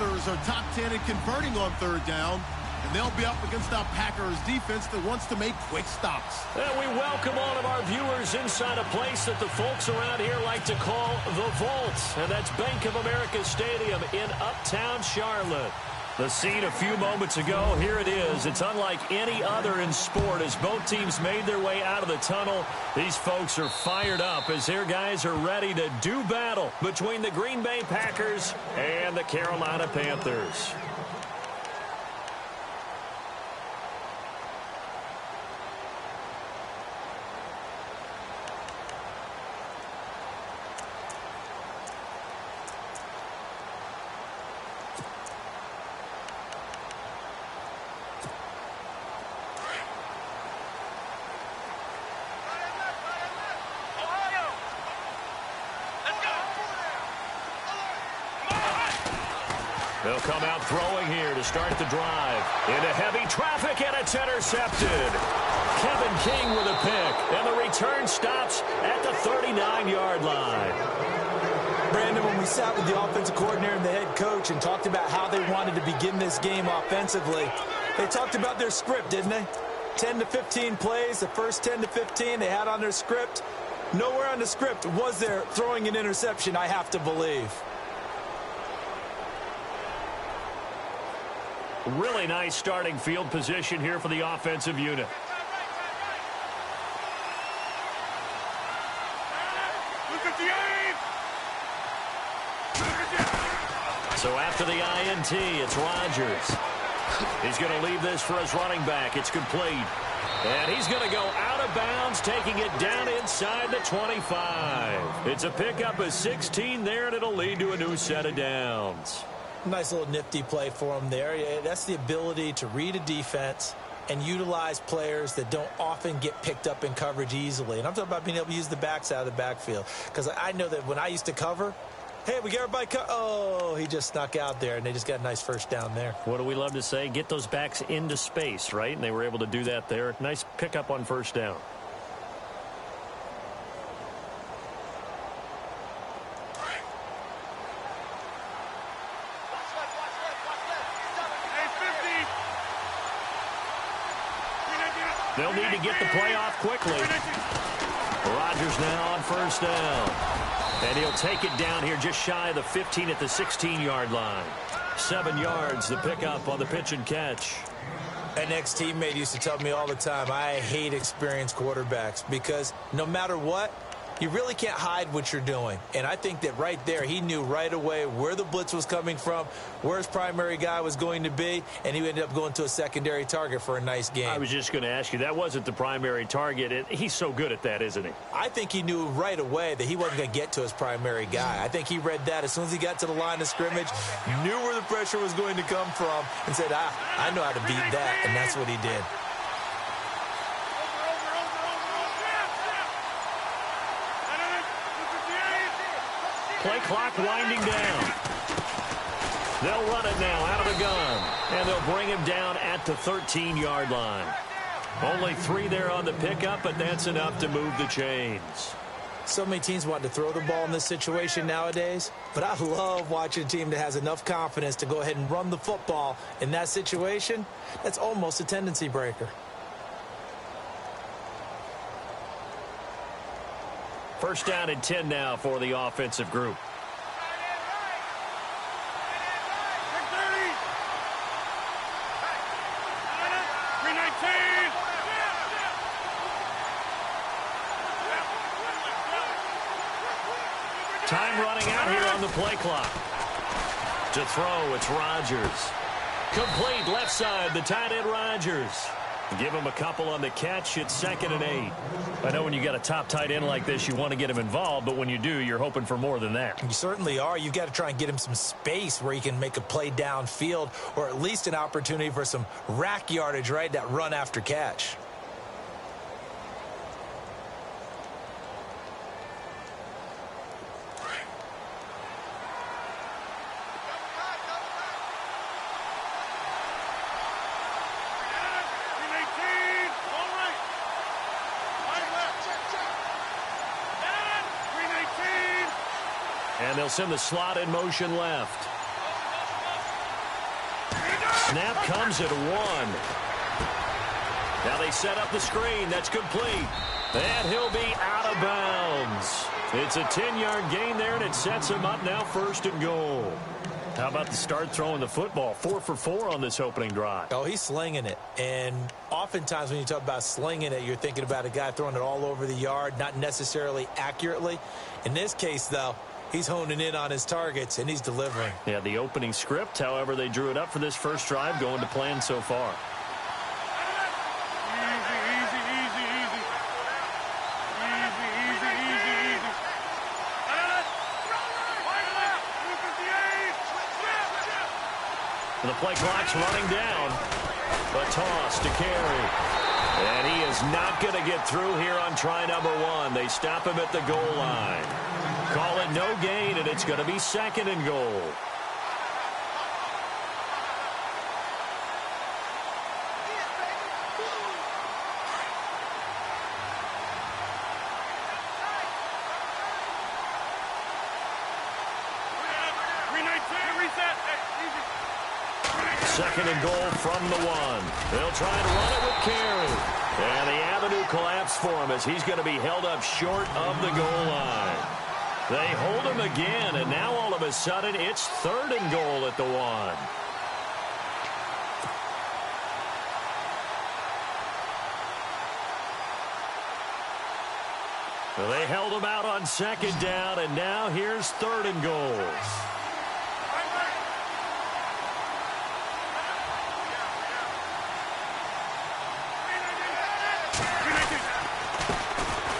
Panthers are top 10 in converting on third down, and they'll be up against a Packers defense that wants to make quick stops. And we welcome all of our viewers inside a place that the folks around here like to call the Vault, and that's Bank of America Stadium in Uptown Charlotte. The scene a few moments ago, here it is. It's unlike any other in sport as both teams made their way out of the tunnel. These folks are fired up as their guys are ready to do battle between the Green Bay Packers and the Carolina Panthers. They'll come out throwing here to start the drive. Into heavy traffic, and it's intercepted. Kevin King with a pick, and the return stops at the 39-yard line. Brandon, when we sat with the offensive coordinator and the head coach and talked about how they wanted to begin this game offensively, they talked about their script, didn't they? 10 to 15 plays, the first 10 to 15 they had on their script. Nowhere on the script was there throwing an interception, I have to believe. Really nice starting field position here for the offensive unit. So after the INT, it's Rodgers. He's going to leave this for his running back. It's complete. And he's going to go out of bounds, taking it down inside the 25. It's a pickup of 16 there, and it'll lead to a new set of downs. Nice little nifty play for him there. That's the ability to read a defense and utilize players that don't often get picked up in coverage easily. And I'm talking about being able to use the backs out of the backfield. Because I know that when I used to cover, hey, we get everybody oh, he just snuck out there, and they just got a nice first down there. What do we love to say? Get those backs into space, right? And they were able to do that there. Nice pickup on first down. They'll need to get the play off quickly. Rodgers now on first down. And he'll take it down here just shy of the 15 at the 16-yard line. 7 yards, the pickup on the pitch and catch. An ex-teammate used to tell me all the time, I hate experienced quarterbacks because no matter what, you really can't hide what you're doing. And I think that right there, he knew right away where the blitz was coming from, where his primary guy was going to be, and he ended up going to a secondary target for a nice game. I was just going to ask you, that wasn't the primary target. He's so good at that, isn't he? I think he knew right away that he wasn't going to get to his primary guy. I think he read that as soon as he got to the line of scrimmage, knew where the pressure was going to come from, and said, I know how to beat that, and that's what he did. Play clock winding down. They'll run it now out of the gun. And they'll bring him down at the 13-yard line. Only 3 there on the pickup, but that's enough to move the chains. So many teams want to throw the ball in this situation nowadays, but I love watching a team that has enough confidence to go ahead and run the football in that situation. That's almost a tendency breaker. First down and 10 now for the offensive group. Time running out here on the play clock. To throw, it's Rodgers. Complete left side, the tight end Rodgers. Give him a couple on the catch. It's 2nd and 8. I know when you got a top tight end like this, you want to get him involved, but when you do, you're hoping for more than that. You certainly are. You've got to try and get him some space where he can make a play downfield, or at least an opportunity for some rack yardage, right? That run after catch. And they'll send the slot in motion left. snap comes at 1. Now they set up the screen. That's complete. And he'll be out of bounds. It's a 10-yard gain there, and it sets him up now 1st and goal. How about the start throwing the football? 4 for 4 on this opening drive. Oh, he's slinging it. And oftentimes when you talk about slinging it, you're thinking about a guy throwing it all over the yard, not necessarily accurately. In this case, though, he's honing in on his targets, and he's delivering. Yeah, the opening script, however, they drew it up for this first drive, going to plan so far. The play clock's running down. A toss to carry. And he is not going to get through here on try number 1. They stop him at the goal line. Call it no gain, and it's going to be 2nd and goal. Second and goal from the 1. They'll try and run it with Carey. And the avenue collapsed for him as he's going to be held up short of the goal line. They hold him again, and now all of a sudden it's 3rd and goal at the 1. They held him out on 2nd down, and now here's 3rd and goal.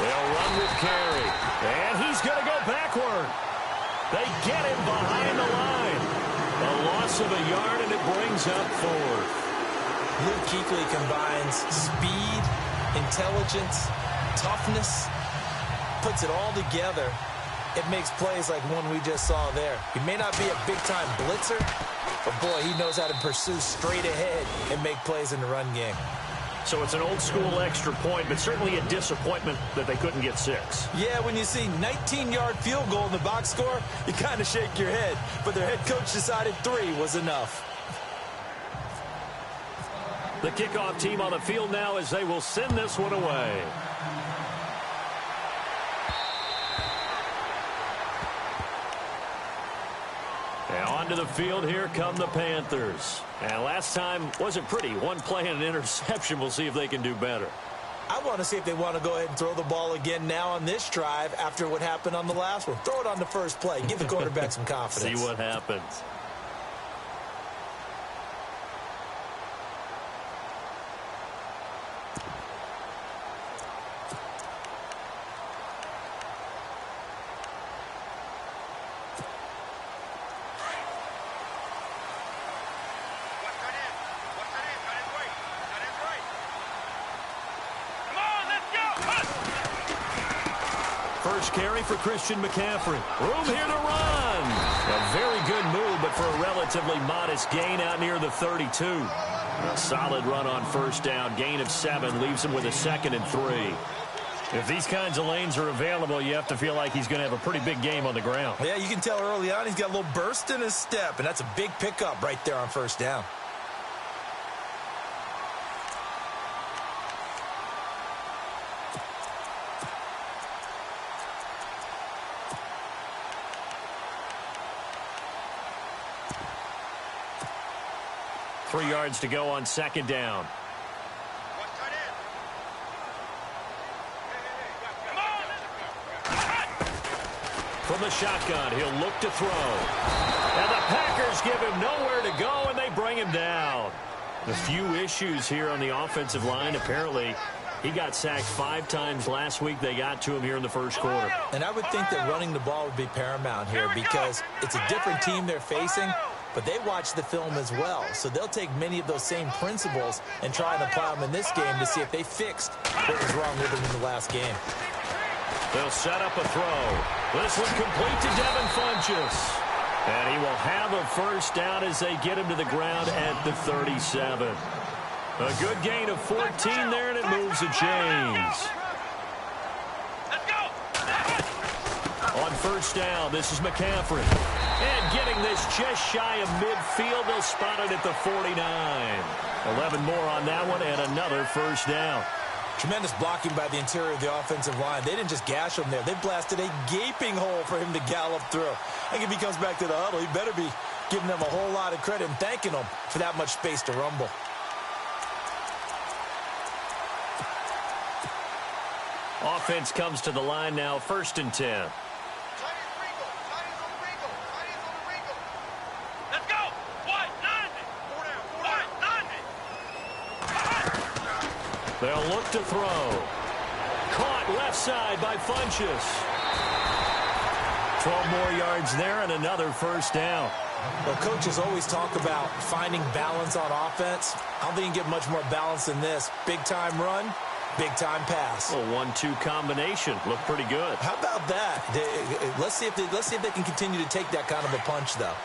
They'll run with Carey. And he's going to go backward. They get him behind the line. A loss of a yard, and it brings up 4th. Luke Kuechly combines speed, intelligence, toughness, puts it all together. It makes plays like one we just saw there. He may not be a big-time blitzer, but, boy, he knows how to pursue straight ahead and make plays in the run game. So it's an old-school extra point, but certainly a disappointment that they couldn't get 6. Yeah, when you see 19-yard field goal in the box score, you kind of shake your head. But their head coach decided 3 was enough. The kickoff team on the field now as they will send this one away. Now onto the field, here come the Panthers. And last time wasn't pretty. One play and an interception. We'll see if they can do better. I want to see if they want to go ahead and throw the ball again now on this drive after what happened on the last one. Throw it on the first play. Give the quarterback some confidence. See what happens. First carry for Christian McCaffrey. Room here to run. A very good move, but for a relatively modest gain out near the 32. A solid run on first down. Gain of 7 leaves him with a 2nd and 3. If these kinds of lanes are available, you have to feel like he's going to have a pretty big game on the ground. Yeah, you can tell early on he's got a little burst in his step, and that's a big pickup right there on first down. Three yards to go on second down. From the shotgun, he'll look to throw. And the Packers give him nowhere to go, and they bring him down. A few issues here on the offensive line. Apparently, he got sacked 5 times last week. They got to him here in the first quarter. And I would think that running the ball would be paramount here because it's a different team they're facing, but they watch the film as well. So they'll take many of those same principles and try and apply them in this game to see if they fixed what was wrong with them in the last game. They'll set up a throw. This one complete to Devin Funchess. And he will have a first down as they get him to the ground at the 37. A good gain of 14 there, and it moves the chains. On first down, this is McCaffrey. And getting this just shy of midfield. They'll spot it at the 49. 11 more on that one and another first down. Tremendous blocking by the interior of the offensive line. They didn't just gash him there. They blasted a gaping hole for him to gallop through. I think if he comes back to the huddle, he better be giving them a whole lot of credit and thanking them for that much space to rumble. Offense comes to the line now, 1st and 10. They'll look to throw. Caught left side by Funchess. 12 more yards there and another first down. Well, coaches always talk about finding balance on offense. I don't think you can get much more balance than this. Big-time run, big-time pass. A 1-2 combination. Looked pretty good. How about that? Let's see if they can continue to take that kind of a punch, though.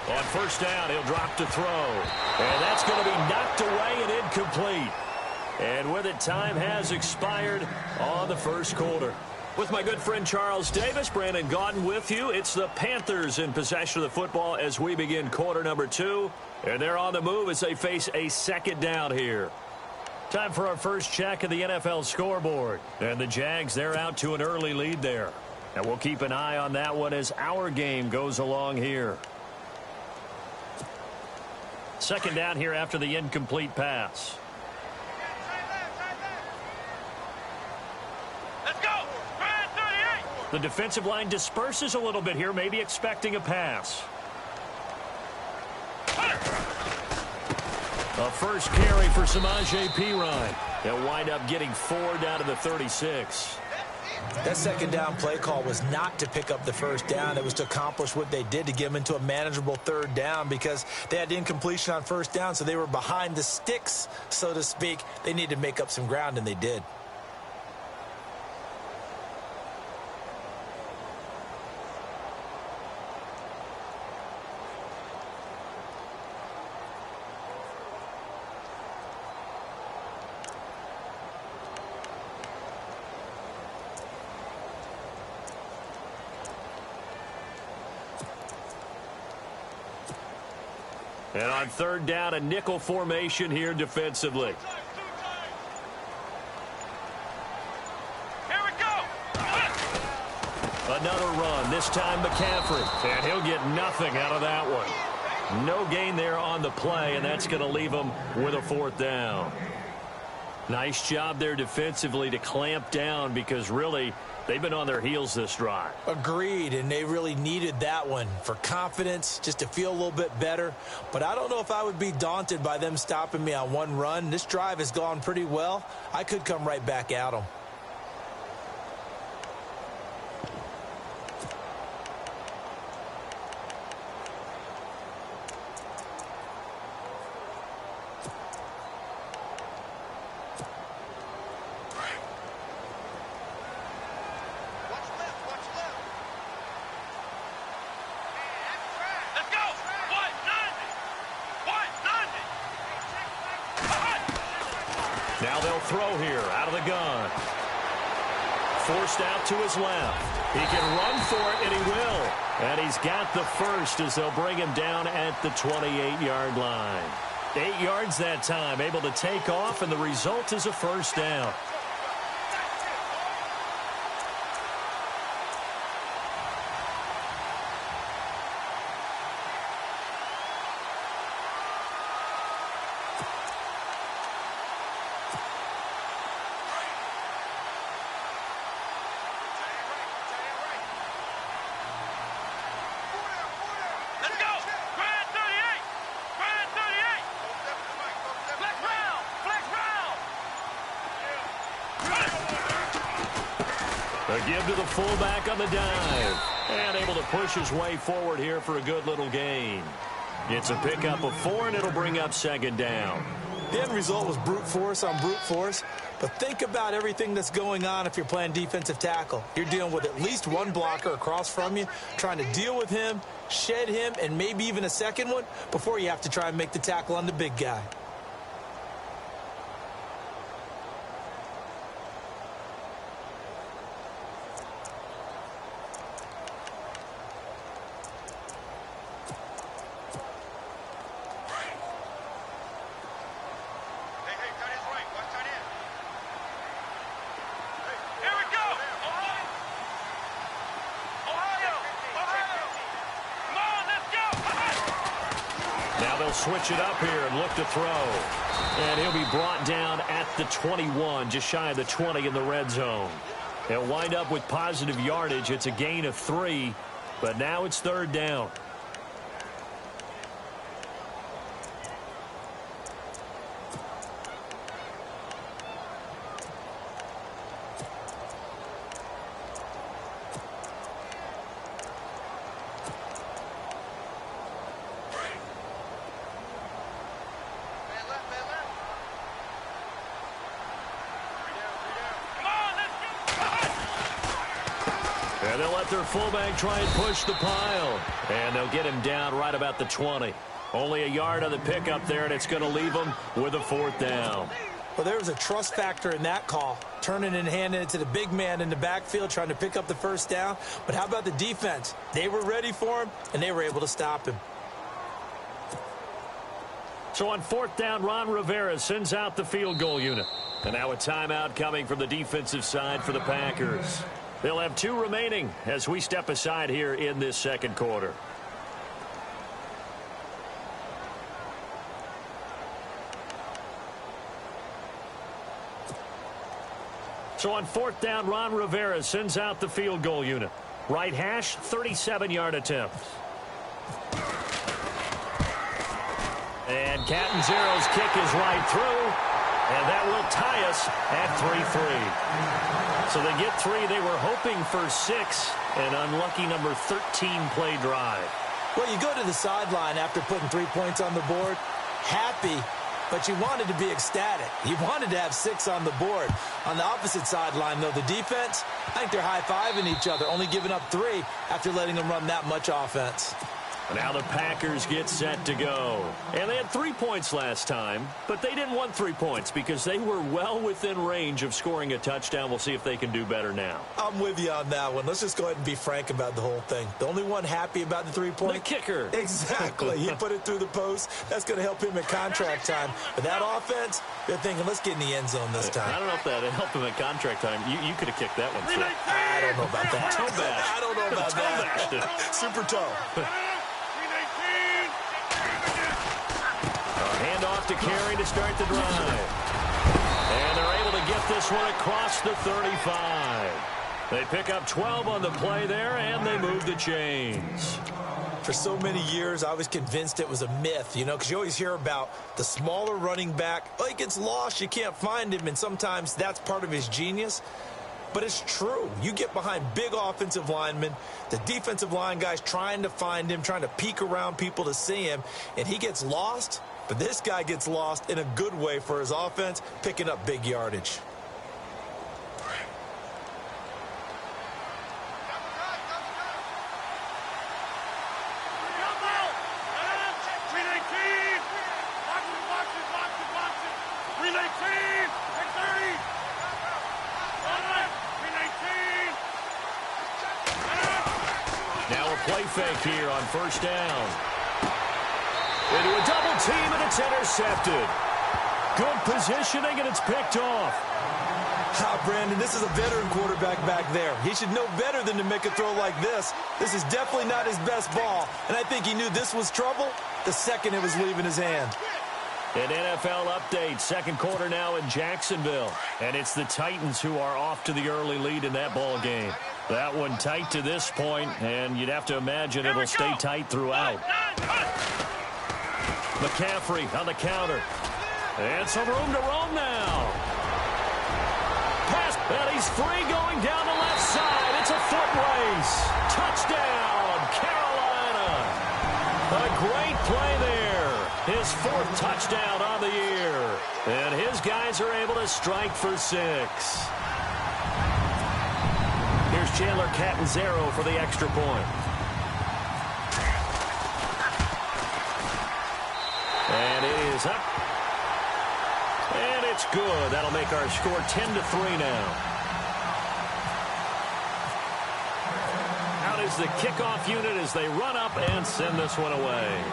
On first down, he'll drop to throw. And that's going to be knocked away and incomplete. And with it, time has expired on the first quarter. With my good friend Charles Davis, Brandon Gaudin with you. It's the Panthers in possession of the football as we begin quarter number 2. And they're on the move as they face a second down here. Time for our first check of the NFL scoreboard. And the Jags, they're out to an early lead there. And we'll keep an eye on that one as our game goes along here. Second down here after the incomplete pass. Let's go! The defensive line disperses a little bit here, maybe expecting a pass. A first carry for Samaje Perine. They'll wind up getting 4 down to the 36. That second down play call was not to pick up the first down. It was to accomplish what they did, to get them into a manageable third down, because they had incompletion on first down, so they were behind the sticks, so to speak. They needed to make up some ground, and they did. And on third down, a nickel formation here defensively. Here we go! Another run, this time McCaffrey. And he'll get nothing out of that one. No gain there on the play, and that's going to leave him with a 4th down. Nice job there defensively to clamp down, because really they've been on their heels this drive. Agreed, and they really needed that one for confidence, just to feel a little bit better. But I don't know if I would be daunted by them stopping me on one run. This drive has gone pretty well. I could come right back at them. Now they'll throw here out of the gun. Forced out to his left. He can run for it, and he will. And he's got the first as they'll bring him down at the 28-yard line. 8 yards that time, able to take off, and the result is a first down. A give to the fullback on the dive. And able to push his way forward here for a good little gain. It's a pickup of 4, and it'll bring up second down. The end result was brute force on brute force, But think about everything that's going on if you're playing defensive tackle. You're dealing with at least one blocker across from you, trying to deal with him, shed him, and maybe even a second one before you have to try and make the tackle on the big guy. Switch it up here and look to throw. And he'll be brought down at the 21, just shy of the 20 in the red zone. They'll wind up with positive yardage. It's a gain of 3, but now it's third down. And they'll let their fullback try and push the pile. And they'll get him down right about the 20. Only a yard on the pickup there, and it's going to leave them with a fourth down. Well, there was a trust factor in that call, turning and handing it to the big man in the backfield, trying to pick up the first down. But how about the defense? They were ready for him, and they were able to stop him. So on fourth down, Ron Rivera sends out the field goal unit. And now a timeout coming from the defensive side for the Packers. They'll have 2 remaining as we step aside here in this second quarter. So on fourth down, Ron Rivera sends out the field goal unit. Right hash, 37-yard attempt. And Catanzaro's kick is right through. And that will tie us at 3-3. So they get 3. They were hoping for 6. An unlucky number 13 play drive. Well, you go to the sideline after putting 3 points on the board, happy, but you wanted to be ecstatic. You wanted to have 6 on the board. On the opposite sideline, though, the defense, I think they're high-fiving each other, only giving up 3 after letting them run that much offense. Now the Packers get set to go. And they had 3 points last time, but they didn't want 3 points because they were well within range of scoring a touchdown. We'll see if they can do better now. I'm with you on that one. Let's just go ahead and be frank about the whole thing. The only one happy about the 3-point? The kicker. Exactly. He put it through the post. That's going to help him in contract time. But that offense, they're thinking, let's get in the end zone this time. I don't know if that helped him in contract time. You could have kicked that one, too. I don't know about that. Toe bash. I don't know about that. Super toe. Handoff to Carey to start the drive. And they're able to get this one across the 35. They pick up 12 on the play there, and they move the chains. For so many years, I was convinced it was a myth, you know, because you always hear about the smaller running back. Oh, he gets lost, you can't find him, and sometimes that's part of his genius. But it's true. You get behind big offensive linemen, the defensive line guys trying to find him, trying to peek around people to see him, and he gets lost. But this guy gets lost in a good way for his offense, picking up big yardage. Now a play fake here on first down. Into a double team, and it's intercepted. Good positioning, and it's picked off. Brandon, this is a veteran quarterback back there. He should know better than to make a throw like this. This is definitely not his best ball, and I think he knew this was trouble the second it was leaving his hand. An NFL update, second quarter now in Jacksonville, and it's the Titans who are off to the early lead in that ball game. That one tight to this point, and you'd have to imagine it'll stay tight throughout. McCaffrey on the counter. And some room to roam now. Pass, and he's free going down the left side. It's a foot race. Touchdown, Carolina. A great play there. His 4th touchdown on the year. And his guys are able to strike for 6. Here's Chandler Catanzaro for the extra point. And it is up. And it's good. That'll make our score 10-3 now. Out is the kickoff unit as they run up and send this one away.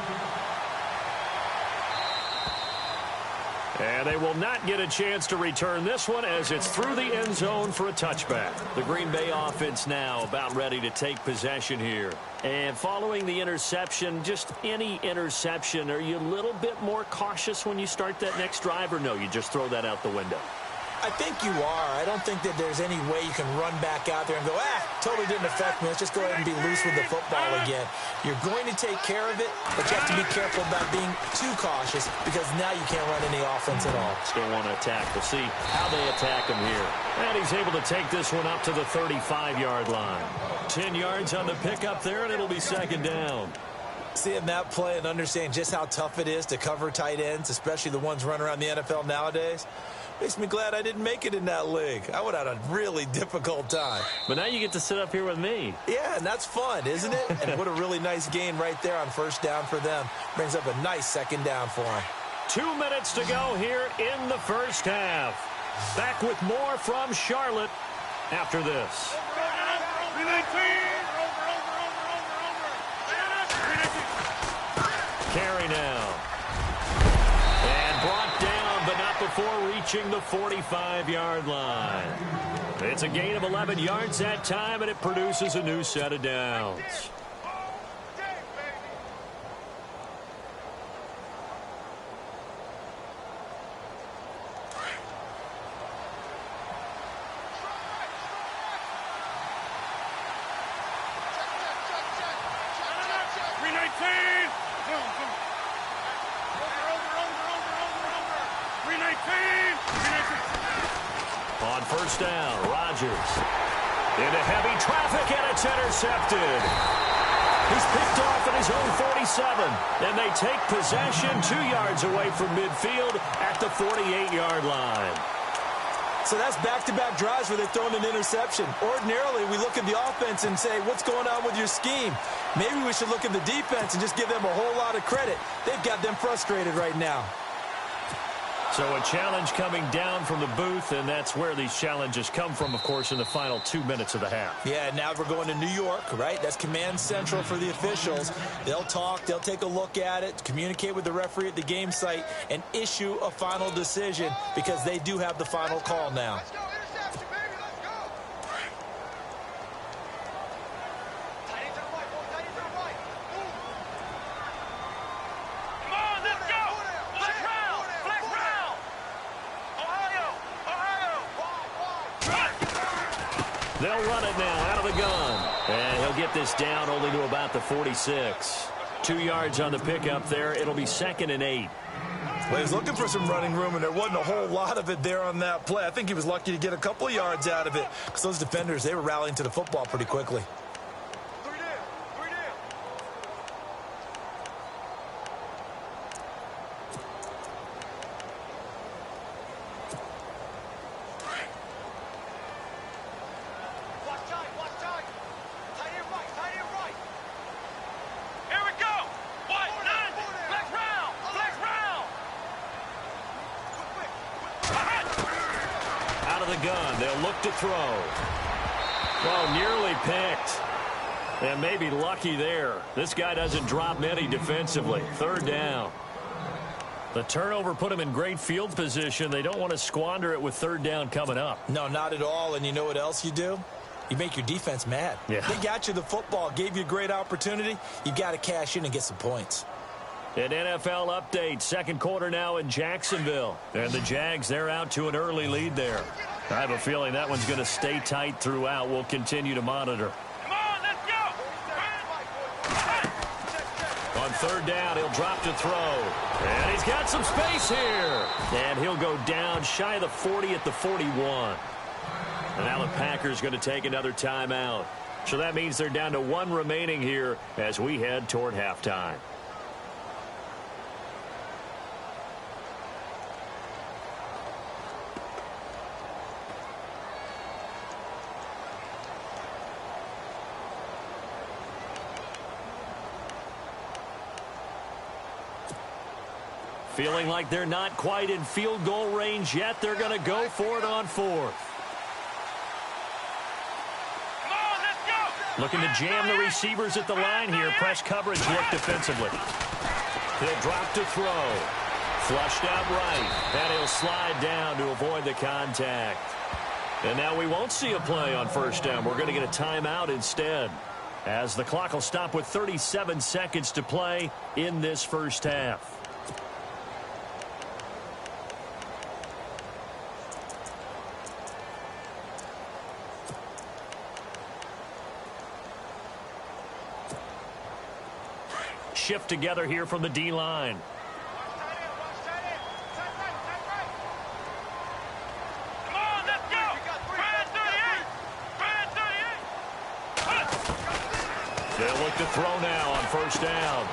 And they will not get a chance to return this one as it's through the end zone for a touchback. The Green Bay offense now about ready to take possession here. And following the interception, just any interception, are you a little bit more cautious when you start that next drive, or no, you just throw that out the window? I think you are. I don't think that there's any way you can run back out there and go, totally didn't affect me. Let's just go ahead and be loose with the football again. You're going to take care of it, but you have to be careful about being too cautious because now you can't run any offense at all. Still want to attack. We'll see how they attack him here. And he's able to take this one up to the 35-yard line. 10 yards on the pickup there, and it'll be second down. Seeing that play and understanding just how tough it is to cover tight ends, especially the ones running around the NFL nowadays, makes me glad I didn't make it in that league. I would have had a really difficult time. But now you get to sit up here with me. Yeah, and that's fun, isn't it? And what a really nice gain right there on first down for them. Brings up a nice second down for them. 2 minutes to go here in the first half. Back with more from Charlotte after this. Carry now. And brought down, but not before reaching the 45-yard line. It's a gain of 11 yards that time, and it produces a new set of downs. On first down, Rodgers into heavy traffic, and it's intercepted. He's picked off at his own 47, and they take possession 2 yards away from midfield at the 48-yard line. So that's back-to-back drives where they've thrown an interception. Ordinarily, we look at the offense and say, what's going on with your scheme? Maybe we should look at the defense and just give them a whole lot of credit. They've got them frustrated right now. So a challenge coming down from the booth, and that's where these challenges come from, of course, in the final 2 minutes of the half. Yeah, now we're going to New York, right? That's command central for the officials. They'll talk, they'll take a look at it, communicate with the referee at the game site, and issue a final decision because they do have the final call now. They'll run it now out of the gun. And he'll get this down only to about the 46. 2 yards on the pickup there. It'll be 2nd and 8. Well, he was looking for some running room, and there wasn't a whole lot of it there on that play. I think he was lucky to get a couple yards out of it because those defenders, they were rallying to the football pretty quickly. Gun. They'll look to throw. Well, nearly picked. And maybe lucky there. This guy doesn't drop many defensively. 3rd down. The turnover put him in great field position. They don't want to squander it with 3rd down coming up. No, not at all. And you know what else you do? You make your defense mad. Yeah. They got you the football, gave you a great opportunity. You've got to cash in and get some points. An NFL update. 2nd quarter now in Jacksonville. And the Jags, they're out to an early lead there. I have a feeling that one's going to stay tight throughout. We'll continue to monitor. Come on, let's go! On 3rd down, he'll drop to throw. And he's got some space here. And he'll go down shy of the 40 at the 41. And now the Packers going to take another timeout. So that means they're down to 1 remaining here as we head toward halftime. Feeling like they're not quite in field goal range yet. They're going to go for it on fourth. Looking to jam the receivers at the line here. Press coverage look defensively. He'll drop to throw. Flushed out right. And he'll slide down to avoid the contact. And now we won't see a play on first down. We're going to get a timeout instead, as the clock will stop with 37 seconds to play in this first half. Shift together here from the D-line. They'll look to throw now on first down.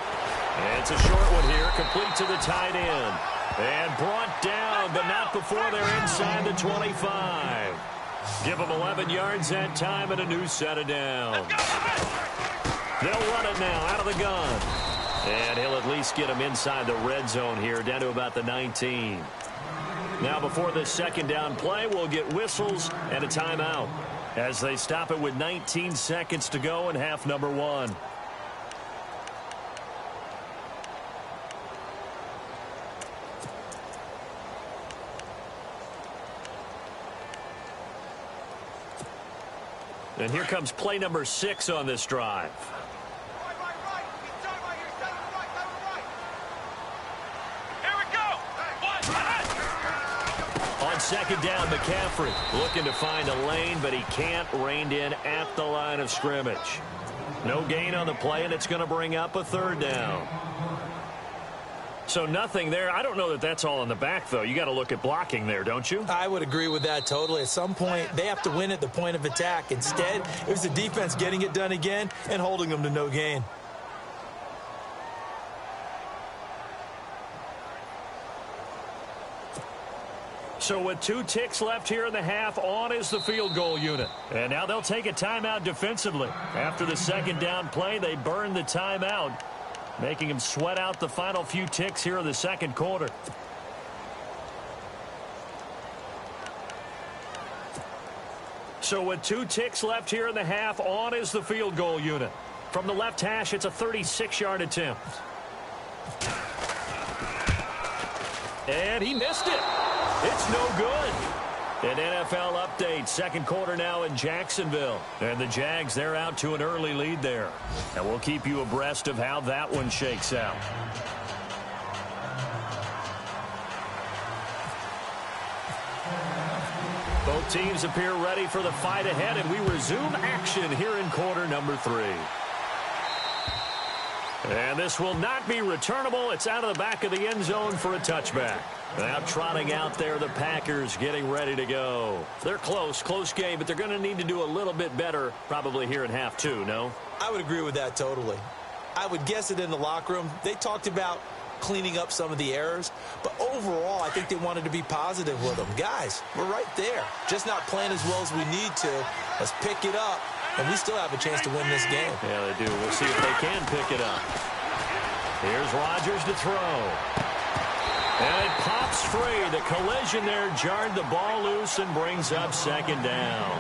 And it's a short one here, complete to the tight end. And brought down, but not before they're inside the 25. Give them 11 yards that time and a new set of downs. They'll run it now out of the gun. And he'll at least get him inside the red zone here, down to about the 19. Now before the second down play, we'll get whistles and a timeout, as they stop it with 19 seconds to go in half number one. And here comes play number 6 on this drive. On second down, McCaffrey looking to find a lane, but he can't. Reined in at the line of scrimmage. No gain on the play, and it's going to bring up a third down. So nothing there. I don't know that that's all in the back, though. You got to look at blocking there, don't you? I would agree with that totally. At some point, they have to win at the point of attack. Instead, it was the defense getting it done again and holding them to no gain. So with 2 ticks left here in the half, on is the field goal unit. And now they'll take a timeout defensively. After the second down play, they burn the timeout, making them sweat out the final few ticks here in the second quarter. So with 2 ticks left here in the half, on is the field goal unit. From the left hash, it's a 36-yard attempt. And he missed it. It's no good. An NFL update. Second quarter now in Jacksonville. And the Jags, they're out to an early lead there. And we'll keep you abreast of how that one shakes out. Both teams appear ready for the fight ahead, and we resume action here in quarter number 3. And this will not be returnable. It's out of the back of the end zone for a touchback. Now trotting out there, the Packers getting ready to go. They're close game, but they're going to need to do a little bit better probably here in half 2, no? I would agree with that totally. I would guess it in the locker room. They talked about cleaning up some of the errors, but overall, I think they wanted to be positive with them. Guys, we're right there. Just not playing as well as we need to. Let's pick it up, and we still have a chance to win this game. Yeah, they do. We'll see if they can pick it up. Here's Rodgers to throw. And it pops free. The collision there jarred the ball loose and brings up second down.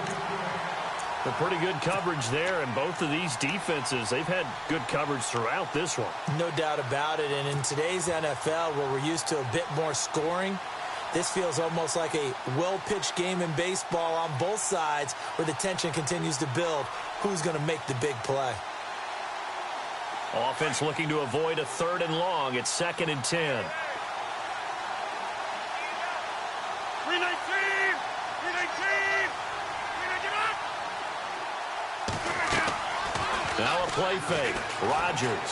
A pretty good coverage there, and both of these defenses, they've had good coverage throughout this one. No doubt about it, and in today's NFL, where we're used to a bit more scoring, this feels almost like a well-pitched game in baseball on both sides, where the tension continues to build. Who's going to make the big play? Offense looking to avoid a 3rd and long. It's 2nd and 10. Now a play fake. Rodgers.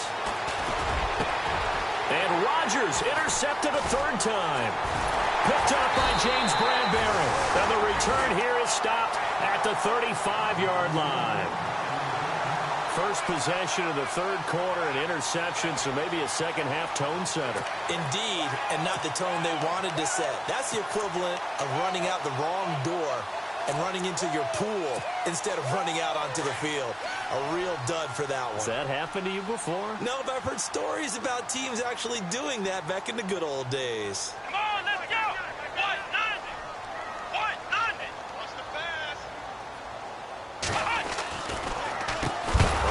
And Rodgers intercepted a 3rd time. Picked up by James Bradbury. And the return here is stopped at the 35-yard line. First possession of the 3rd quarter, an interception, so maybe a second-half tone setter. Indeed, and not the tone they wanted to set. That's the equivalent of running out the wrong door and running into your pool instead of running out onto the field. A real dud for that one. Has that happened to you before? No, but I've heard stories about teams actually doing that back in the good old days. Come on, let's go! What? Nothing! What? Nothing! What's the pass?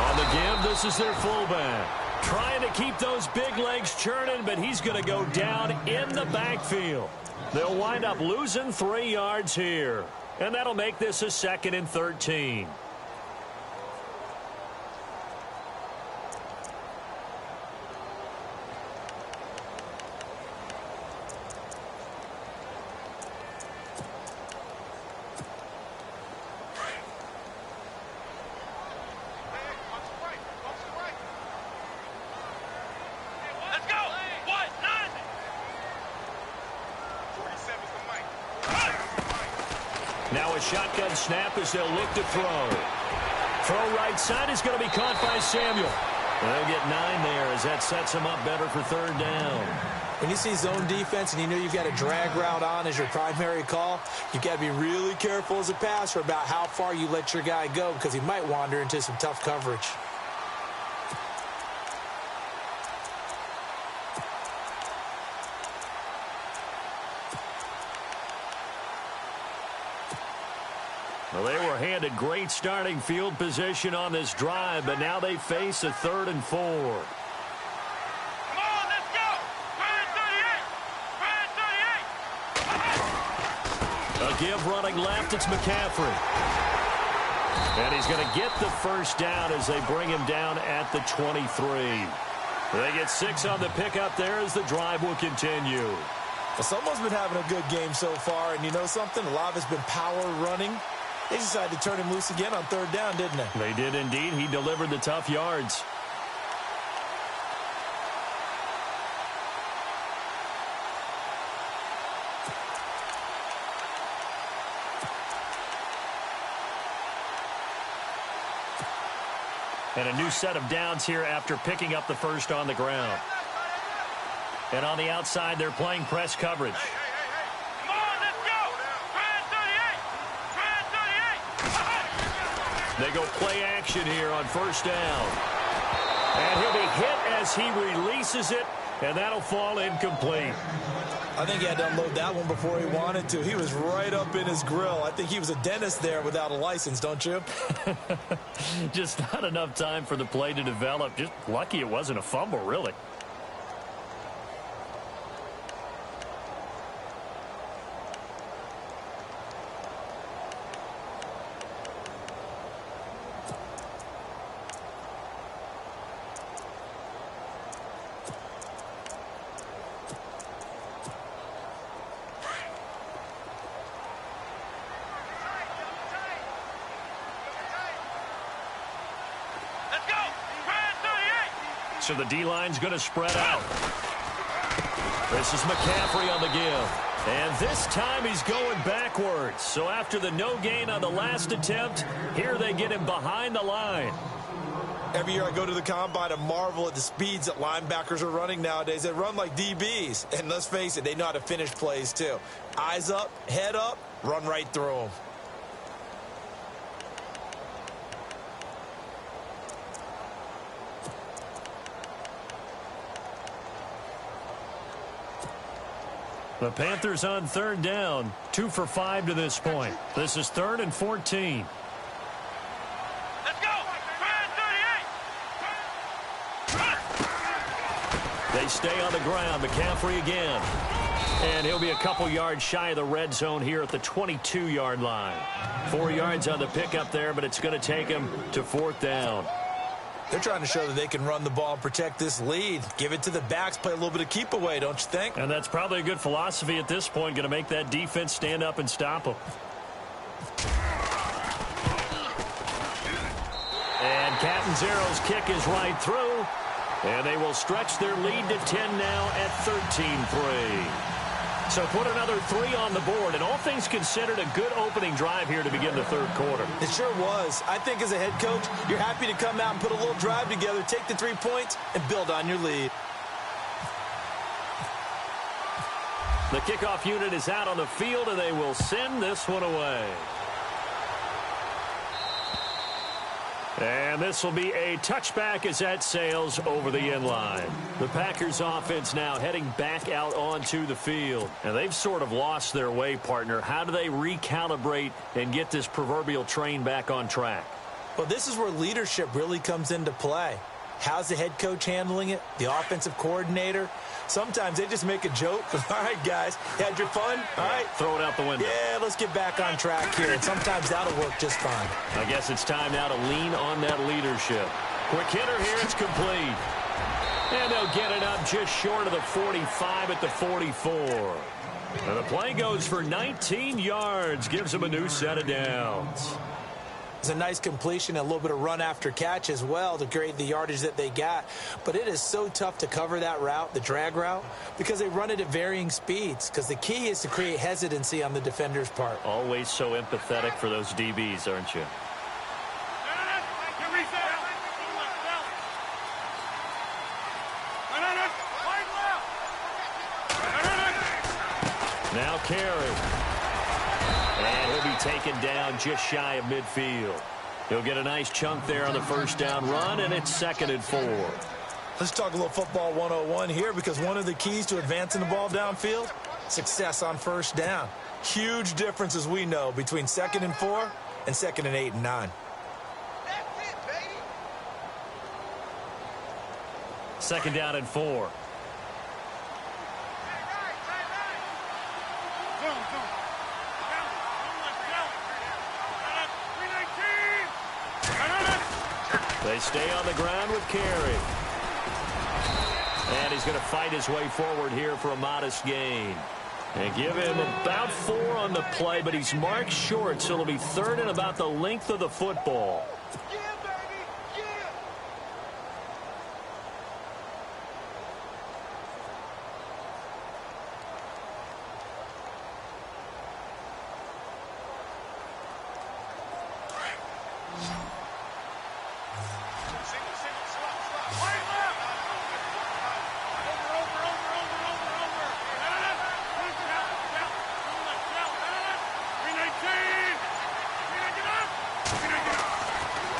On the give, this is their fullback. Trying to keep those big legs churning, but he's going to go down in the backfield. They'll wind up losing 3 yards here. And that'll make this a 2nd and 13. Now a shotgun snap as they'll look to throw. Throw right side is going to be caught by Samuel. They'll get 9 there as that sets them up better for 3rd down. When you see zone defense and you know you've got a drag route on as your primary call, you've got to be really careful as a passer about how far you let your guy go because he might wander into some tough coverage. Well, they were handed great starting field position on this drive, but now they face a 3rd and 4. Come on, let's go! Red 38! Red 38! A give running left, it's McCaffrey. And he's going to get the 1st down as they bring him down at the 23. They get 6 on the pickup there as the drive will continue. Well, someone's been having a good game so far, and you know something? A lot of it's been power running. They decided to turn him loose again on 3rd down, didn't they? They did indeed. He delivered the tough yards. And a new set of downs here after picking up the 1st on the ground. And on the outside, they're playing press coverage. Come on, let's go! Red 38! Red 38! They go play action here on 1st down. And he'll be hit as he releases it, and that'll fall incomplete. I think he had to unload that one before he wanted to. He was right up in his grill. I think he was a dentist there without a license, don't you? Just not enough time for the play to develop. Just lucky it wasn't a fumble, really. So the D-line's going to spread out. This is McCaffrey on the give. And this time he's going backwards. So after the no gain on the last attempt, here they get him behind the line. Every year I go to the combine and marvel at the speeds that linebackers are running nowadays. They run like DBs. And let's face it, they know how to finish plays too. Eyes up, head up, run right through them. The Panthers on 3rd down, 2 for 5 to this point. This is 3rd and 14. Let's go! Red 38! They stay on the ground. McCaffrey again. And he'll be a couple yards shy of the red zone here at the 22-yard line. 4 yards on the pickup there, but it's going to take him to 4th down. They're trying to show that they can run the ball and protect this lead. Give it to the backs, play a little bit of keep away, don't you think? And that's probably a good philosophy at this point, going to make that defense stand up and stop them. And Catanzaro's kick is right through. And they will stretch their lead to 10 now at 13-3. So put another 3 on the board, and all things considered, a good opening drive here to begin the 3rd quarter. It sure was. I think as a head coach, you're happy to come out and put a little drive together, take the 3 points, and build on your lead. The kickoff unit is out on the field, and they will send this one away. And this will be a touchback as that sails over the end line. The Packers offense now heading back out onto the field. And they've sort of lost their way, partner. How do they recalibrate and get this proverbial train back on track? Well, this is where leadership really comes into play. How's the head coach handling it? The offensive coordinator? Sometimes they just make a joke. All right, guys, had your fun? All right. Throw it out the window. Yeah, let's get back on track here. And sometimes that'll work just fine. I guess it's time now to lean on that leadership. Quick hitter here. It's complete. And they'll get it up just short of the 45 at the 44. And the play goes for 19 yards. Gives them a new set of downs. It's a nice completion, a little bit of run after catch as well to create the yardage that they got. But it is so tough to cover that route, the drag route, because they run it at varying speeds. Because the key is to create hesitancy on the defender's part. Always so empathetic for those DBs, aren't you? Now Carey. And he'll be taken down just shy of midfield. He'll get a nice chunk there on the first down run, and it's 2nd and 4. Let's talk a little football 101 here, because one of the keys to advancing the ball downfield, success on first down. Huge difference, as we know, between 2nd and 4 and 2nd and 8 and 9. That's it, baby. 2nd down and 4. They stay on the ground with Carey. And he's going to fight his way forward here for a modest gain. And give him about 4 on the play, but he's marked short, so it'll be 3rd and about the length of the football. Yeah, baby. Yeah.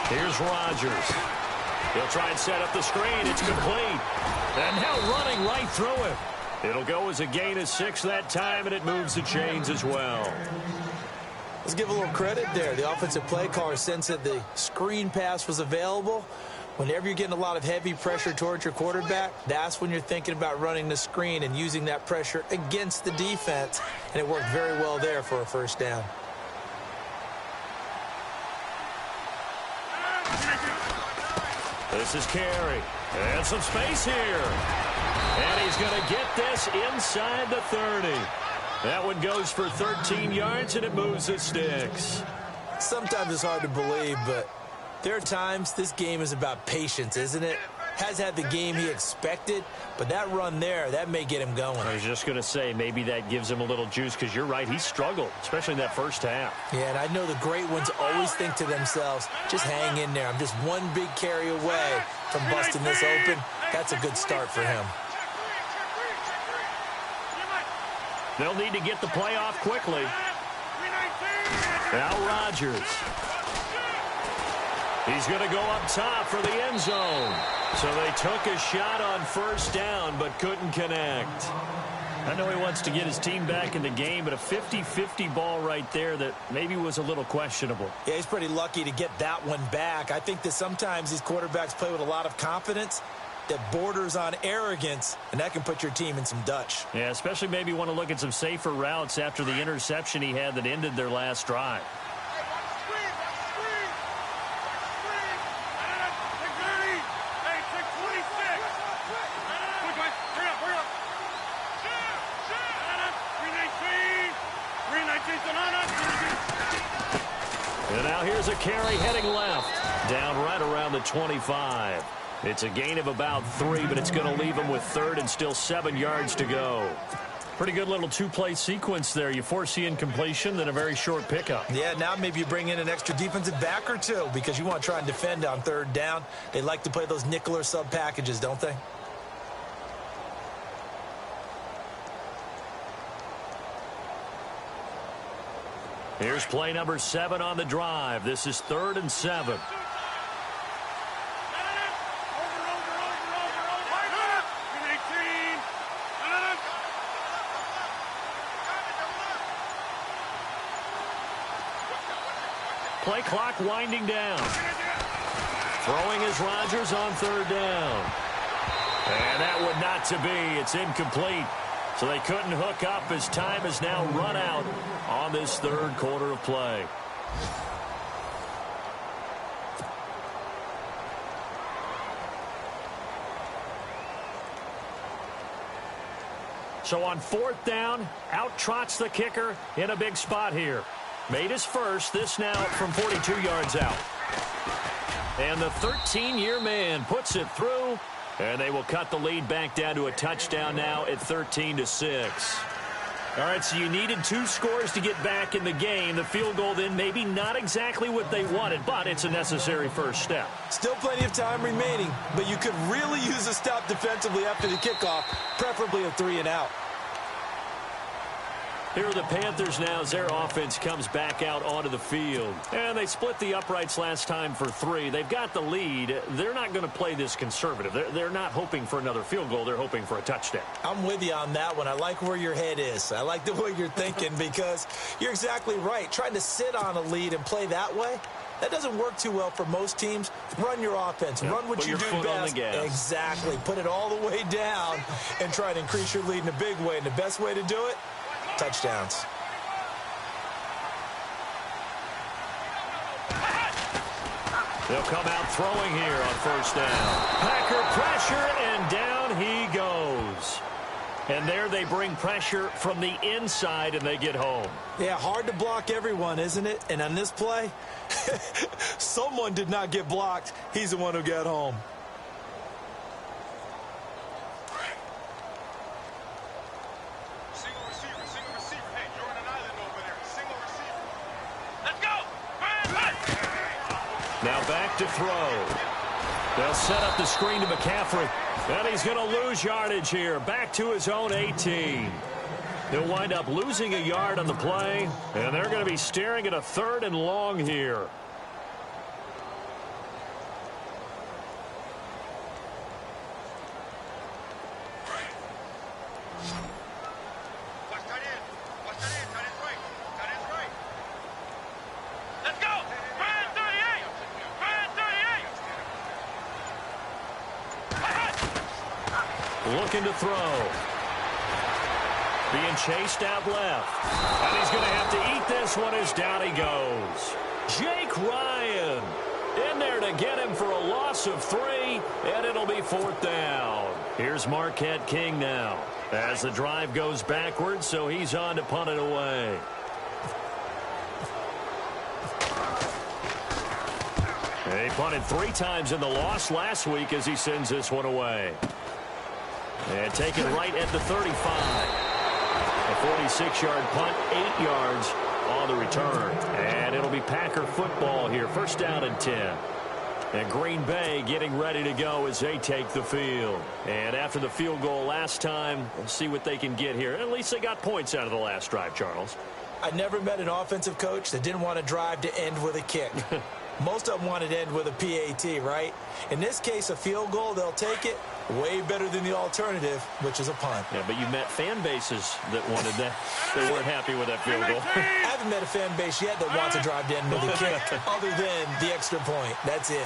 Here's Rodgers. He'll try and set up the screen. It's complete. And now running right through it. It'll go as a gain of 6 that time, and it moves the chains as well. Let's give a little credit there. The offensive play caller sensed that the screen pass was available. Whenever you're getting a lot of heavy pressure towards your quarterback, that's when you're thinking about running the screen and using that pressure against the defense. And it worked very well there for a first down. This is Carey. And some space here. And he's going to get this inside the 30. That one goes for 13 yards, and it moves the sticks. Sometimes it's hard to believe, but there are times this game is about patience, isn't it? Has had the game he expected, but that run there, that may get him going. I was just going to say, maybe that gives him a little juice, because you're right, he struggled, especially in that first half. Yeah, and I know the great ones always think to themselves, just hang in there. I'm just one big carry away from busting this open. That's a good start for him. They'll need to get the play off quickly. Now Rodgers. He's going to go up top for the end zone. So they took a shot on first down, but couldn't connect. I know he wants to get his team back in the game, but a 50-50 ball right there that maybe was a little questionable. Yeah, he's pretty lucky to get that one back. I think that sometimes these quarterbacks play with a lot of confidence that borders on arrogance, and that can put your team in some Dutch. Yeah, especially maybe want to look at some safer routes after the interception he had that ended their last drive. And now here's a carry heading left, down right around the 25. It's a gain of about 3, but it's going to leave him with 3rd and still 7 yards to go. Pretty good little two-play sequence there. You force the incompletion, then a very short pickup. Yeah, now maybe you bring in an extra defensive back or two because you want to try and defend on 3rd down. They like to play those nickel or sub packages, don't they? Here's play number 7 on the drive. This is 3rd and 7. Play clock winding down. Throwing is Rodgers on third down. And that would not to be. It's incomplete. So they couldn't hook up as time has now run out on this third quarter of play. So on fourth down, out trots the kicker in a big spot here. Made his first, this now from 42 yards out. And the 13-year man puts it through, and they will cut the lead back down to a touchdown now at 13-6. All right, so you needed 2 scores to get back in the game. The field goal then maybe not exactly what they wanted, but it's a necessary first step. Still plenty of time remaining, but you could really use a stop defensively after the kickoff, preferably a 3 and out. Here are the Panthers now as their offense comes back out onto the field. And they split the uprights last time for 3. They've got the lead. They're not going to play this conservative. They're not hoping for another field goal. They're hoping for a touchdown. I'm with you on that one. I like where your head is. I like the way you're thinking because you're exactly right. Trying to sit on a lead and play that way, that doesn't work too well for most teams. Run your offense. Run what you do best. Exactly. Put it all the way down and try to increase your lead in a big way. And the best way to do it, touchdowns. They'll come out throwing here on first down. Packer pressure, and down he goes. And there they bring pressure from the inside, and they get home. Yeah, hard to block everyone, isn't it? And on this play, someone did not get blocked. He's the one who got home. Now back to throw. They'll set up the screen to McCaffrey. And he's going to lose yardage here. Back to his own 18. He'll wind up losing a yard on the play. And they're going to be staring at a 3rd and long here. Looking to throw. Being chased out left. And he's going to have to eat this one as down he goes. Jake Ryan in there to get him for a loss of 3, and it'll be 4th down. Here's Marquette King now as the drive goes backwards, so he's on to punt it away. He punted 3 times in the loss last week as he sends this one away. And taken right at the 35. A 46-yard punt, 8 yards on the return. And it'll be Packer football here. First down and 10. And Green Bay getting ready to go as they take the field. And after the field goal last time, we'll see what they can get here. At least they got points out of the last drive, Charles. I never met an offensive coach that didn't want a drive to end with a kick. Most of them wanted to end with a PAT, right? In this case, a field goal, they'll take it. Way better than the alternative, which is a punt. Yeah, but you met fan bases that wanted that. They weren't happy with that field goal. I haven't met a fan base yet that wants a drive to end with a kick other than the extra point. That's it.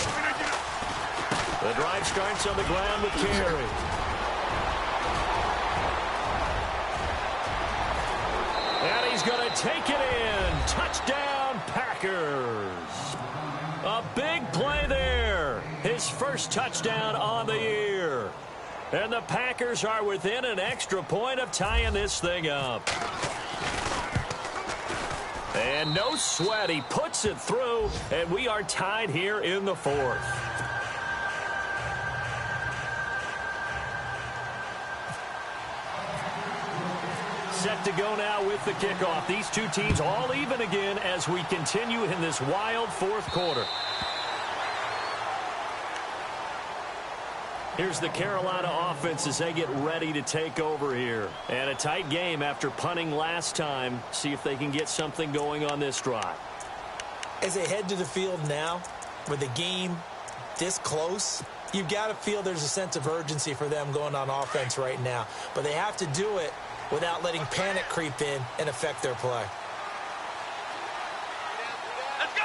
The drive starts on the ground with Carey. And he's going to take it in. Touchdown, Packers. A big play there. His first touchdown on the year. And the Packers are within an extra point of tying this thing up. And no sweat. He puts it through, and we are tied here in the 4th. Set to go now with the kickoff. These two teams all even again as we continue in this wild 4th quarter. Here's the Carolina offense as they get ready to take over here. And a tight game after punting last time. See if they can get something going on this drive. As they head to the field now, with the game this close, you've got to feel there's a sense of urgency for them going on offense right now. But they have to do it without letting panic creep in and affect their play. Let's go!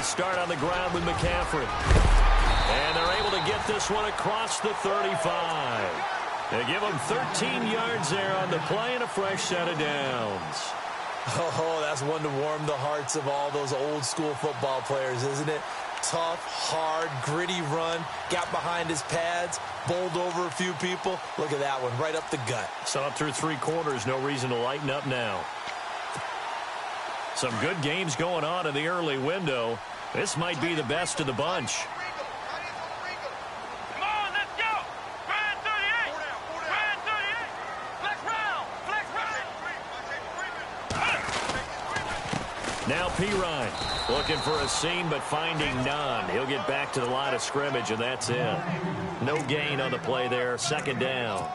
start on the ground with McCaffrey. And they're able to get this one across the 35. They give him 13 yards there on the play and a fresh set of downs. Oh, that's one to warm the hearts of all those old-school football players, isn't it? Tough, hard, gritty run, got behind his pads, bowled over a few people. Look at that one, right up the gut. So up through 3 quarters, no reason to lighten up now. Some good games going on in the early window. This might be the best of the bunch. Come on, let's go. Ryan 38. Ryan 38. Flex round. Flex round. Now P-Ryan looking for a seam but finding none. He'll get back to the line of scrimmage, and that's it. No gain on the play there. Second down.